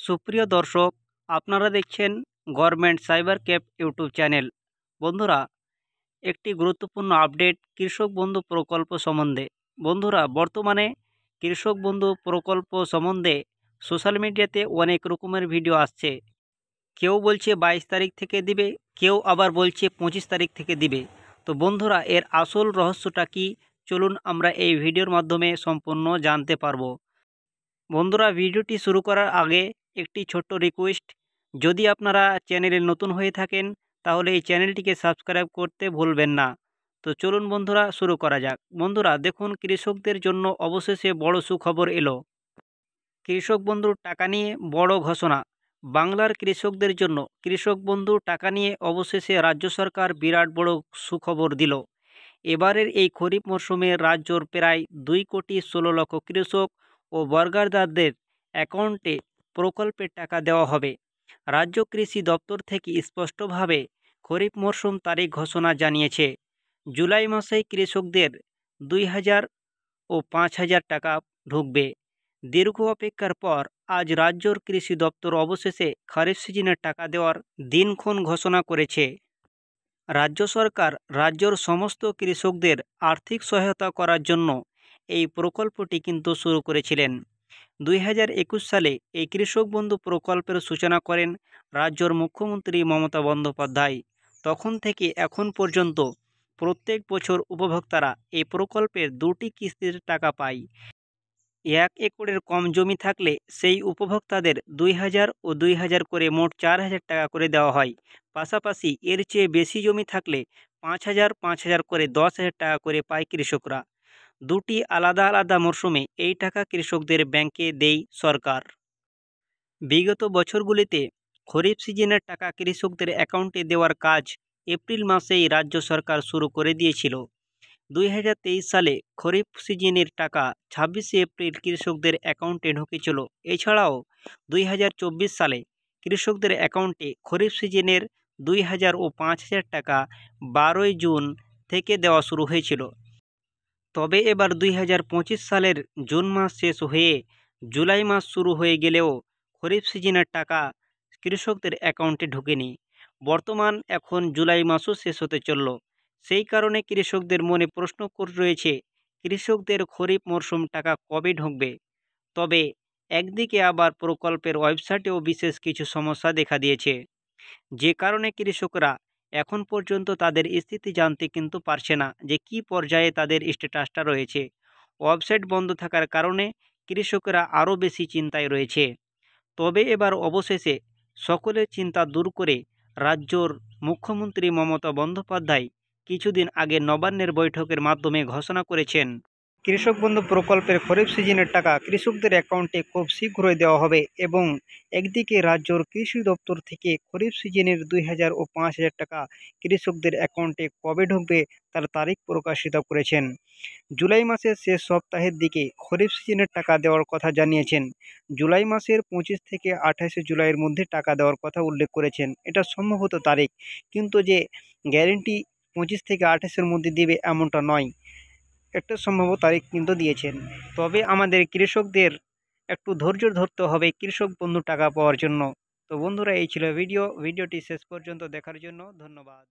সুপ্রিয় দর্শক, আপনারা দেখছেন government cyber cafe YouTube channel. বন্ধুরা, একটি গুরুত্বপূর্ণ আপডেট কৃষক বন্ধু প্রকল্প সম্বন্ধে। বন্ধুরা, বর্তমানে কৃষক বন্ধু প্রকল্প সম্বন্ধে সোশ্যাল মিডিয়াতে অনেক রকমের ভিডিও আসছে। কেউ বলছে 22 তারিখ থেকে দিবে, কেউ আবার বলছে 25 তারিখ থেকে দিবে। তো বন্ধুরা, এর আসল রহস্যটা কি? চলুন আমরা এই ভিডিওর মাধ্যমে সম্পূর্ণ জানতে পারবো। বন্ধুরা, ভিডিওটি শুরু করার আগে একটি ছোট্ট রিকোয়েস্ট, যদি আপনারা চ্যানেলে নতুন হয়ে থাকেন তাহলে এই চ্যানেলটিকে সাবস্ক্রাইব করতে ভুলবেন না। তো চলুন বন্ধুরা, শুরু করা যাক। বন্ধুরা দেখুন, কৃষকদের জন্য অবশেষে বড় সুখবর এলো। কৃষক বন্ধুর টাকা নিয়ে বড় ঘোষণা। বাংলার কৃষকদের জন্য কৃষক বন্ধু টাকা নিয়ে অবশেষে রাজ্য সরকার বিরাট বড় সুখবর দিল। এবারের এই খরিফ মরশুমে রাজ্যর প্রায় 2,16,00,000 কৃষক ও বর্গাদারদের অ্যাকাউন্টে প্রকল্পের টাকা দেওয়া হবে। রাজ্য কৃষি দপ্তর থেকে স্পষ্টভাবে খরিফ মরশুম তারিখ ঘোষণা জানিয়েছে। জুলাই মাসেই কৃষকদের 2,000 ও 5,000 টাকা ঢুকবে। দীর্ঘ অপেক্ষার পর আজ রাজ্যর কৃষি দপ্তর অবশেষে খরিফ সিজনের টাকা দেওয়ার দিনক্ষণ ঘোষণা করেছে। রাজ্য সরকার রাজ্যর সমস্ত কৃষকদের আর্থিক সহায়তা করার জন্য এই প্রকল্পটি কিন্তু শুরু করেছিলেন। 2021 সালে এই কৃষক বন্ধু প্রকল্পের সূচনা করেন রাজ্যর মুখ্যমন্ত্রী মমতা বন্দ্যোপাধ্যায়। তখন থেকে এখন পর্যন্ত প্রত্যেক বছর উপভোক্তারা এই প্রকল্পের 2টি কিস্তির টাকা পায়। 1 একরের কম জমি থাকলে সেই উপভোক্তাদের 2,000 ও 2,000 করে মোট 4,000 টাকা করে দেওয়া হয়। পাশাপাশি এর চেয়ে বেশি জমি থাকলে 5,000 5,000 করে 10,000 টাকা করে পায় কৃষকরা। দুটি আলাদা আলাদা মরশুমে এই টাকা কৃষকদের ব্যাংকে দেয় সরকার। বিগত বছরগুলিতে খরিফ সিজনের টাকা কৃষকদের অ্যাকাউন্টে দেওয়ার কাজ এপ্রিল মাসেই রাজ্য সরকার শুরু করে দিয়েছিল। 2023 সালে খরিফ সিজনের টাকা 26শে এপ্রিল কৃষকদের অ্যাকাউন্টে ঢুকেছিল। এছাড়াও 2024 সালে কৃষকদের অ্যাকাউন্টে খরিফ সিজনের 2,000 ও 5,000 টাকা 12ই জুন থেকে দেওয়া শুরু হয়েছিল। তবে এবার 2025 সালের জুন মাস শেষ হয়ে জুলাই মাস শুরু হয়ে গেলেও খরিফ সিজনের টাকা কৃষকদের অ্যাকাউন্টে ঢোকেনি। বর্তমান এখন জুলাই মাসও শেষ হতে চলল। সেই কারণে কৃষকদের মনে প্রশ্ন রয়েছে, কৃষকদের খরিফ মরশুম টাকা কবে ঢুকবে? তবে একদিকে আবার প্রকল্পের ওয়েবসাইটেও বিশেষ কিছু সমস্যা দেখা দিয়েছে, যে কারণে কৃষকরা এখন পর্যন্ত তাদের স্থিতি জানতে কিন্তু পারছে না যে কী পর্যায়ে তাদের স্ট্যাটাসটা রয়েছে। ওয়েবসাইট বন্ধ থাকার কারণে কৃষকরা আরও বেশি চিন্তায় রয়েছে। তবে এবার অবশেষে সকলের চিন্তা দূর করে রাজ্যর মুখ্যমন্ত্রী মমতা বন্দ্যোপাধ্যায় কিছুদিন আগে নবান্নের বৈঠকের মাধ্যমে ঘোষণা করেছেন, কৃষক বন্ধু প্রকল্পের খরিফ সিজনের টাকা কৃষকদের অ্যাকাউন্টে খুব শীঘ্রই দেওয়া হবে। এবং একদিকে রাজ্যর কৃষি দপ্তর থেকে খরিফ সিজনের 2,000 ও 5,000 টাকা কৃষকদের অ্যাকাউন্টে কবে ঢুকবে তার তারিখ প্রকাশিত করেছেন। জুলাই মাসের শেষ সপ্তাহের দিকে খরিফ সিজনের টাকা দেওয়ার কথা জানিয়েছেন। জুলাই মাসের 25 থেকে 28শে জুলাইয়ের মধ্যে টাকা দেওয়ার কথা উল্লেখ করেছেন। এটা সম্ভবত তারিখ, কিন্তু যে গ্যারেন্টি 25 থেকে 28-এর মধ্যে দিবে এমনটা নয়। একটা সম্ভাব্য তারিখ কিন্তু দিয়েছেন। তবে আমাদের কৃষকদের একটু ধৈর্য ধরতে হবে কৃষক বন্ধু টাকা পাওয়ার জন্য। তো বন্ধুরা, এই ছিল ভিডিওটি শেষ পর্যন্ত দেখার জন্য ধন্যবাদ।